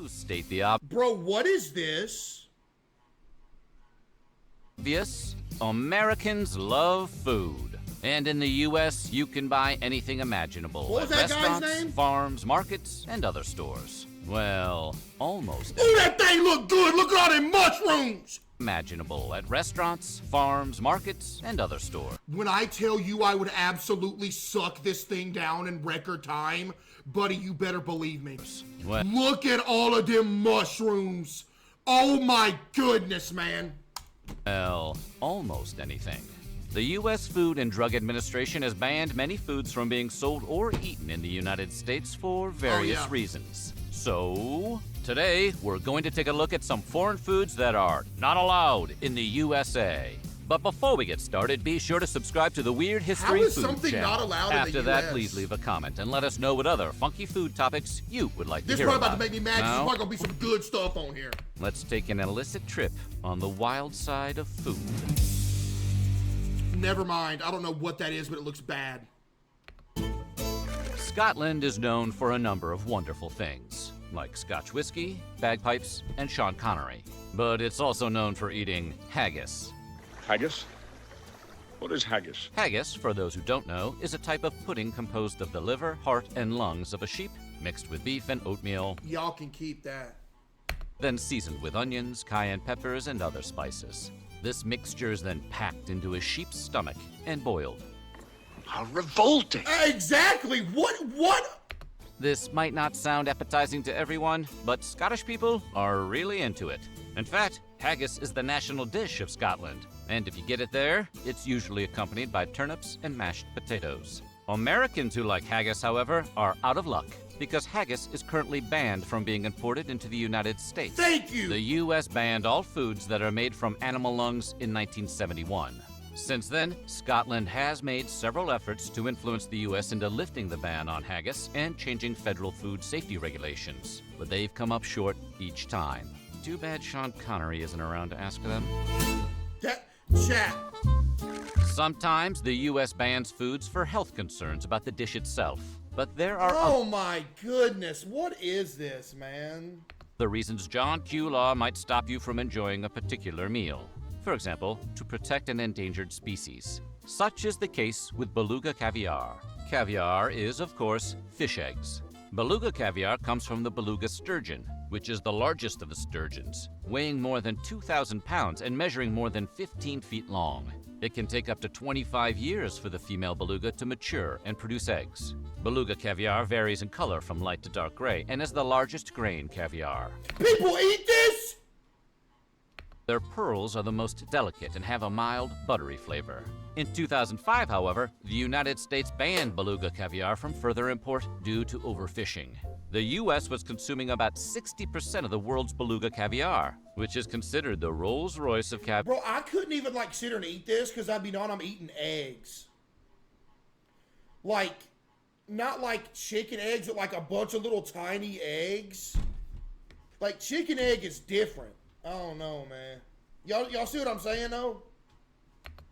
to state the Bro, what is this? obvious, Americans love food. And in the U.S., you can buy anything imaginable What was at that guy's restaurants, name? farms, markets, and other stores. Well, almost Ooh, that thing look good. Look at all them mushrooms. imaginable at restaurants, farms, markets, and other stores. When I tell you I would absolutely suck this thing down in record time, buddy, you better believe me. Well, Look at all of them mushrooms. Oh my goodness, man. well, almost anything. The U.S. Food and Drug Administration has banned many foods from being sold or eaten in the United States for various reasons. So, today, we're going to take a look at some foreign foods that are not allowed in the USA. But before we get started, be sure to subscribe to the Weird History How is Food something channel. not allowed in the After that, US? please leave a comment and let us know what other funky food topics you would like This to is hear probably about. about to make me mad. There's Now, probably gonna be some good stuff on here. let's take an illicit trip on the wild side of food. Never mind. I don't know what that is, but it looks bad. Scotland is known for a number of wonderful things, like Scotch whiskey, bagpipes, and Sean Connery. But it's also known for eating haggis. Haggis? What is haggis? Haggis, for those who don't know, is a type of pudding composed of the liver, heart, and lungs of a sheep, mixed with beef and oatmeal, Y'all can keep that. then seasoned with onions, cayenne peppers, and other spices. This mixture is then packed into a sheep's stomach and boiled. How revolting! Exactly. What? This might not sound appetizing to everyone, but Scottish people are really into it. In fact, haggis is the national dish of Scotland, and if you get it there, it's usually accompanied by turnips and mashed potatoes. Americans who like haggis, however, are out of luck, because haggis is currently banned from being imported into the United States. Thank you. The U.S. banned all foods that are made from animal lungs in 1971. Since then, Scotland has made several efforts to influence the U.S. into lifting the ban on haggis and changing federal food safety regulations, but they've come up short each time. Too bad Sean Connery isn't around to ask them. That chat. Sometimes the U.S. bans foods for health concerns about the dish itself, but there are Oh my goodness. What is this, man? other reasons John Q. Law might stop you from enjoying a particular meal. For example, to protect an endangered species. Such is the case with beluga caviar. Caviar is, of course, fish eggs. Beluga caviar comes from the beluga sturgeon, which is the largest of the sturgeons, weighing more than 2,000 pounds and measuring more than 15 feet long. It can take up to 25 years for the female beluga to mature and produce eggs. Beluga caviar varies in color from light to dark gray and is the largest grain caviar. People eat this? Their pearls are the most delicate and have a mild, buttery flavor. In 2005, however, the United States banned beluga caviar from further import due to overfishing. The U.S. was consuming about 60% of the world's beluga caviar, which is considered the Rolls-Royce of caviar. Bro, I couldn't even like sit here and eat this because I'd be knowing I'm eating eggs. Like, not like chicken eggs, but like a bunch of little tiny eggs. Like chicken egg is different. I don't know, man. Y'all see what I'm saying though?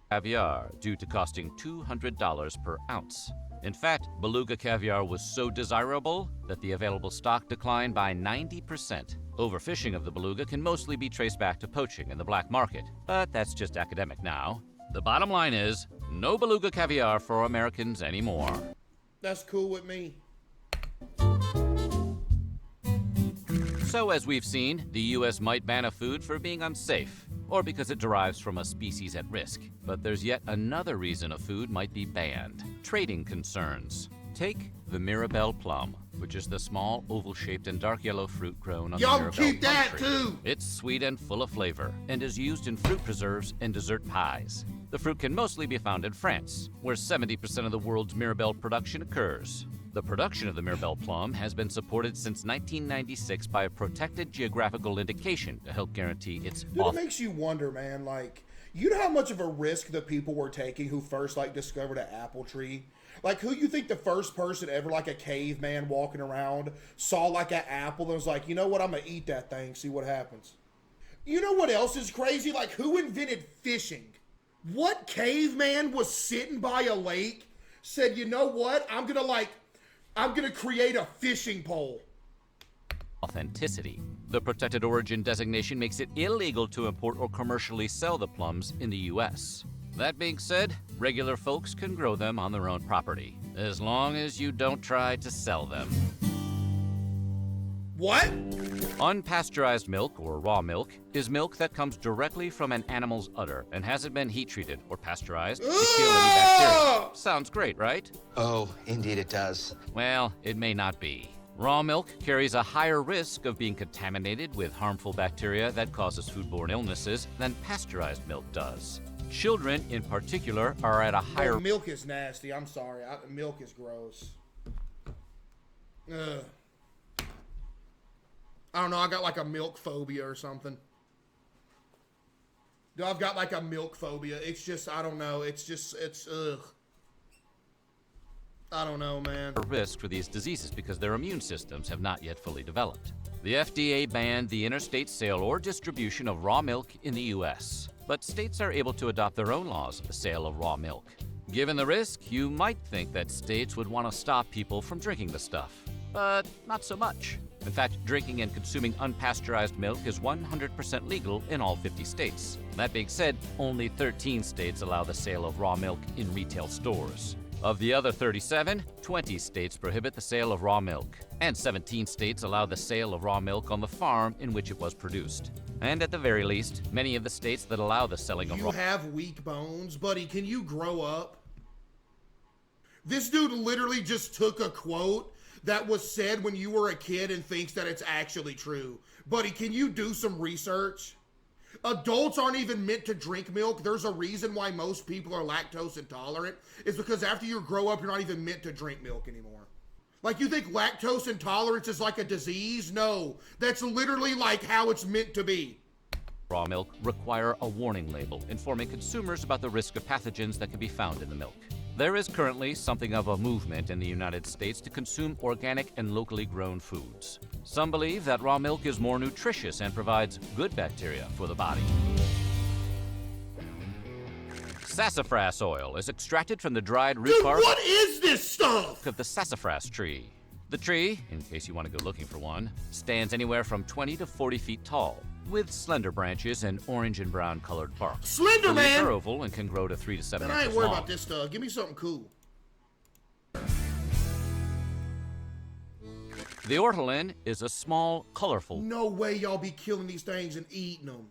Caviar due to costing $200 per ounce. In fact, beluga caviar was so desirable that the available stock declined by 90%. Overfishing of the beluga can mostly be traced back to poaching in the black market, but that's just academic now. The bottom line is, no beluga caviar for Americans anymore. That's cool with me. So as we've seen, the U.S. might ban a food for being unsafe, or because it derives from a species at risk. But there's yet another reason a food might be banned: trading concerns. Take the Mirabelle plum, which is the small, oval-shaped and dark yellow fruit grown on the Y'all Mirabelle keep plum that tree. too. It's sweet and full of flavor, and is used in fruit preserves and dessert pies. The fruit can mostly be found in France, where 70% of the world's Mirabelle production occurs. The production of the Mirabelle plum has been supported since 1996 by a protected geographical indication to help guarantee its Dude, it makes you wonder, man, like, you know how much of a risk the people were taking who first, like, discovered an apple tree? Like, who you think the first person ever, like a caveman walking around, saw, like, an apple and was like, you know what, I'm gonna eat that thing, see what happens. You know what else is crazy? Like, who invented fishing? What caveman was sitting by a lake, said, you know what, I'm gonna create a fishing pole. authenticity. The protected origin designation makes it illegal to import or commercially sell the plums in the U.S. That being said, regular folks can grow them on their own property, as long as you don't try to sell them. What? Unpasteurized milk, or raw milk, is milk that comes directly from an animal's udder and hasn't been heat-treated or pasteurized to kill any bacteria. Sounds great, right? Oh, indeed it does. Well, it may not be. Raw milk carries a higher risk of being contaminated with harmful bacteria that causes foodborne illnesses than pasteurized milk does. Children, in particular, are at a higher... Milk is nasty. I'm sorry. Milk is gross. Ugh. I don't know. I got like a milk phobia or something. I've got like a milk phobia. It's just, I don't know. It's ugh. I don't know, man. Risk for these diseases because their immune systems have not yet fully developed. The FDA banned the interstate sale or distribution of raw milk in the U.S., but states are able to adopt their own laws of the sale of raw milk. Given the risk, you might think that states would want to stop people from drinking the stuff, but not so much. In fact, drinking and consuming unpasteurized milk is 100% legal in all 50 states. That being said, only 13 states allow the sale of raw milk in retail stores. Of the other 37, 20 states prohibit the sale of raw milk, and 17 states allow the sale of raw milk on the farm in which it was produced. And at the very least, many of the states that allow the selling of raw... You have weak bones, buddy. Can you grow up? This dude literally just took a quote that was said when you were a kid and thinks that it's actually true. Buddy, can you do some research? Adults aren't even meant to drink milk. There's a reason why most people are lactose intolerant. It's because after you grow up, you're not even meant to drink milk anymore. Like, you think lactose intolerance is like a disease? No, that's literally like how it's meant to be. Raw milk require a warning label informing consumers about the risk of pathogens that can be found in the milk. There is currently something of a movement in the United States to consume organic and locally grown foods. Some believe that raw milk is more nutritious and provides good bacteria for the body. Sassafras oil is extracted from the dried root Dude, bark what is this stuff? of the sassafras tree. The tree, in case you want to go looking for one, stands anywhere from 20 to 40 feet tall, with slender branches and orange and brown colored bark. Slender, The leaves man! are oval and can grow to 3 to 7 Man, I ain't inches worried long. about this stuff. Give me something cool. The ortolan is a small, colorful No way y'all be killing these things and eating them.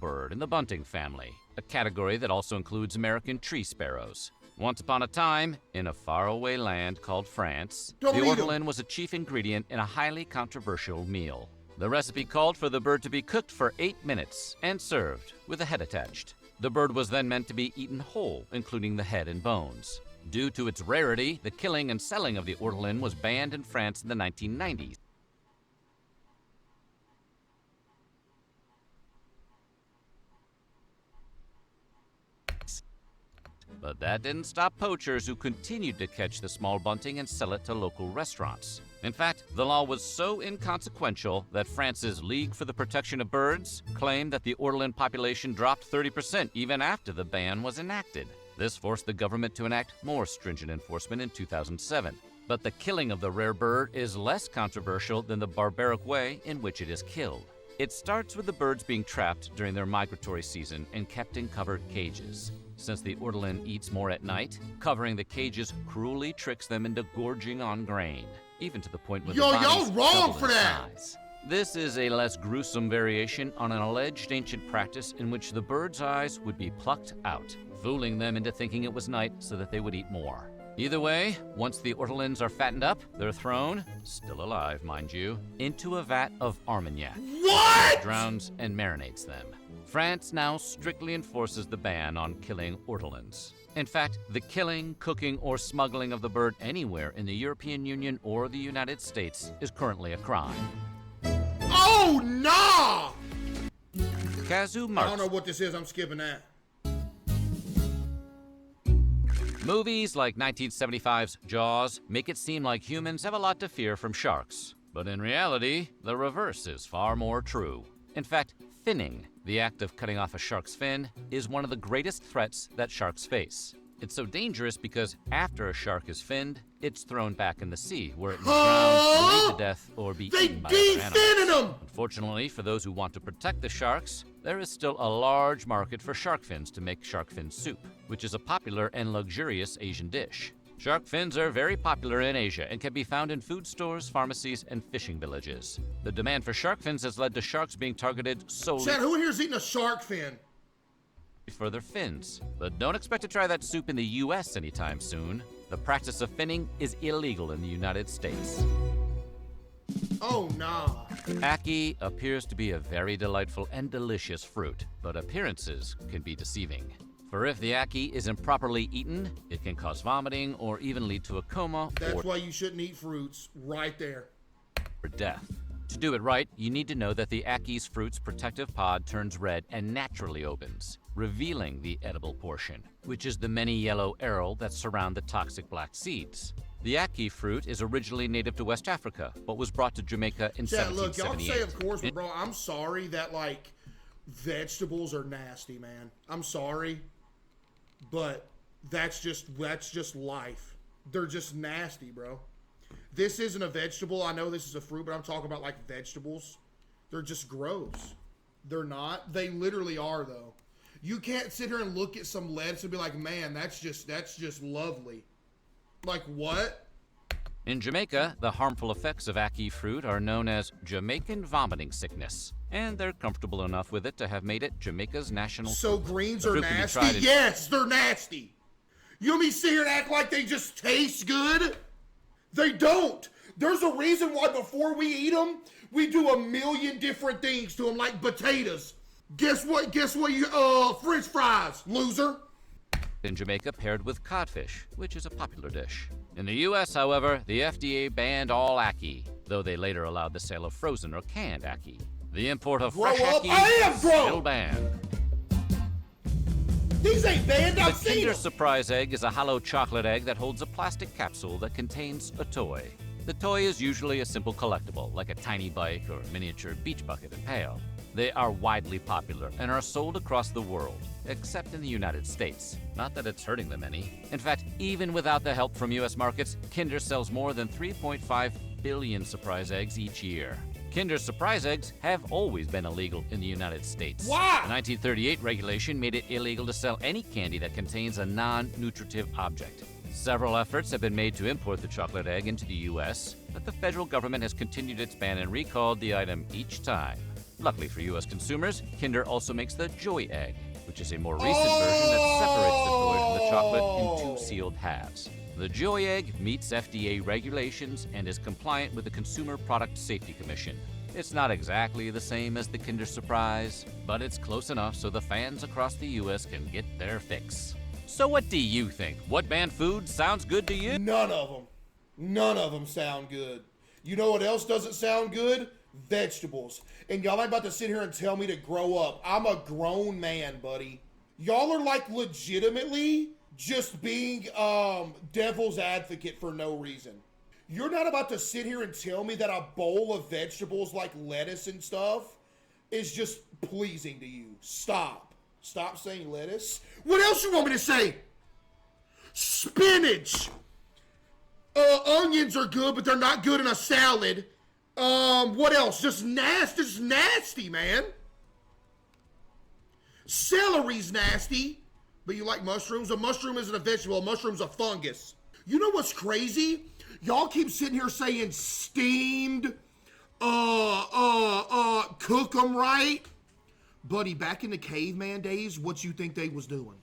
bird in the bunting family, a category that also includes American tree sparrows. Once upon a time, in a faraway land called France, Don't the eat 'em. ortolan was a chief ingredient in a highly controversial meal. The recipe called for the bird to be cooked for 8 minutes and served with a head attached. The bird was then meant to be eaten whole, including the head and bones. Due to its rarity, the killing and selling of the ortolan was banned in France in the 1990s. But that didn't stop poachers who continued to catch the small bunting and sell it to local restaurants. In fact, the law was so inconsequential that France's League for the Protection of Birds claimed that the ortolan population dropped 30% even after the ban was enacted. This forced the government to enact more stringent enforcement in 2007. But the killing of the rare bird is less controversial than the barbaric way in which it is killed. It starts with the birds being trapped during their migratory season and kept in covered cages. Since the ortolan eats more at night, covering the cages cruelly tricks them into gorging on grain, even to the point where Yo, the y'all bodies wrong double for in that. size. This is a less gruesome variation on an alleged ancient practice in which the bird's eyes would be plucked out, fooling them into thinking it was night so that they would eat more. Either way, once the ortolans are fattened up, they're thrown, still alive mind you, into a vat of armagnac. What? Drowns and marinates them. France now strictly enforces the ban on killing ortolans. In fact, the killing, cooking, or smuggling of the bird anywhere in the European Union or the United States is currently a crime. Oh, nah! Caseoh I marks don't know what this is. I'm skipping that. Movies like 1975's Jaws make it seem like humans have a lot to fear from sharks. But in reality, the reverse is far more true. In fact, finning, the act of cutting off a shark's fin, is one of the greatest threats that sharks face. It's so dangerous because after a shark is finned, it's thrown back in the sea, where it may drown, bleed to death, or be eaten by other de-finning animals. them! Unfortunately, for those who want to protect the sharks, there is still a large market for shark fins to make shark fin soup, which is a popular and luxurious Asian dish. Shark fins are very popular in Asia and can be found in food stores, pharmacies, and fishing villages. The demand for shark fins has led to sharks being targeted solely Chad, who in here is eating a shark fin? for their fins. But don't expect to try that soup in the US anytime soon. The practice of finning is illegal in the United States. Oh, nah. Ackee appears to be a very delightful and delicious fruit, but appearances can be deceiving. For if the ackee isn't properly eaten, it can cause vomiting or even lead to a coma That's or why you shouldn't eat fruits. Right there. death. To do it right, you need to know that the ackee's fruit's protective pod turns red and naturally opens, revealing the edible portion, which is the many yellow aril that surround the toxic black seeds. The ackee fruit is originally native to West Africa, but was brought to Jamaica in Chad, look, y'all 1778. say of course, but bro, I'm sorry that, like, vegetables are nasty, man. I'm sorry, but that's just life. They're just nasty, bro. This isn't a vegetable. I know this is a fruit, but I'm talking about, like, vegetables. They're just gross. They're not. They literally are, though. You can't sit here and look at some lettuce and be like, man, that's just lovely. Like, what? In Jamaica, the harmful effects of ackee fruit are known as Jamaican vomiting sickness, and they're comfortable enough with it to have made it Jamaica's national So fruit. greens The are fruit can be nasty? tried in- Yes, they're nasty. You want me to sit here and act like they just taste good? They don't. There's a reason why before we eat them, we do a million different things to them, like potatoes. Guess what? French fries, loser. In Jamaica, paired with codfish, which is a popular dish. In the U.S., however, the FDA banned all ackee, though they later allowed the sale of frozen or canned ackee. The import of fresh Grow up. ackee I am is grown. still banned. These ain't banned. The I've seen Kinder them. Surprise Egg is a hollow chocolate egg that holds a plastic capsule that contains a toy. The toy is usually a simple collectible, like a tiny bike or miniature beach bucket and pail. They are widely popular and are sold across the world, except in the United States. Not that it's hurting them any. In fact, even without the help from U.S. markets, Kinder sells more than 3.5 billion surprise eggs each year. Kinder Surprise Eggs have always been illegal in the United States. Why? The 1938 regulation made it illegal to sell any candy that contains a non-nutritive object. Several efforts have been made to import the chocolate egg into the U.S., but the federal government has continued its ban and recalled the item each time. Luckily for U.S. consumers, Kinder also makes the Joy Egg, which is a more recent version that separates the toy from the chocolate in 2 sealed halves. The Joy Egg meets FDA regulations and is compliant with the Consumer Product Safety Commission. It's not exactly the same as the Kinder Surprise, but it's close enough so the fans across the U.S. can get their fix. So what do you think? What banned food sounds good to you? None of them. None of them sound good. You know what else doesn't sound good? Vegetables. And y'all ain't about to sit here and tell me to grow up. I'm a grown man, buddy. Y'all are like legitimately just being devil's advocate for no reason. You're not about to sit here and tell me that a bowl of vegetables like lettuce and stuff is just pleasing to you. Stop. Stop saying lettuce. What else you want me to say? Spinach. Onions are good, but they're not good in a salad. What else? Just nasty, man. Celery's nasty, but you like mushrooms? A mushroom isn't a vegetable. A mushroom's a fungus. You know what's crazy? Y'all keep sitting here saying steamed, cook them right. Buddy, back in the caveman days, what you think they was doing?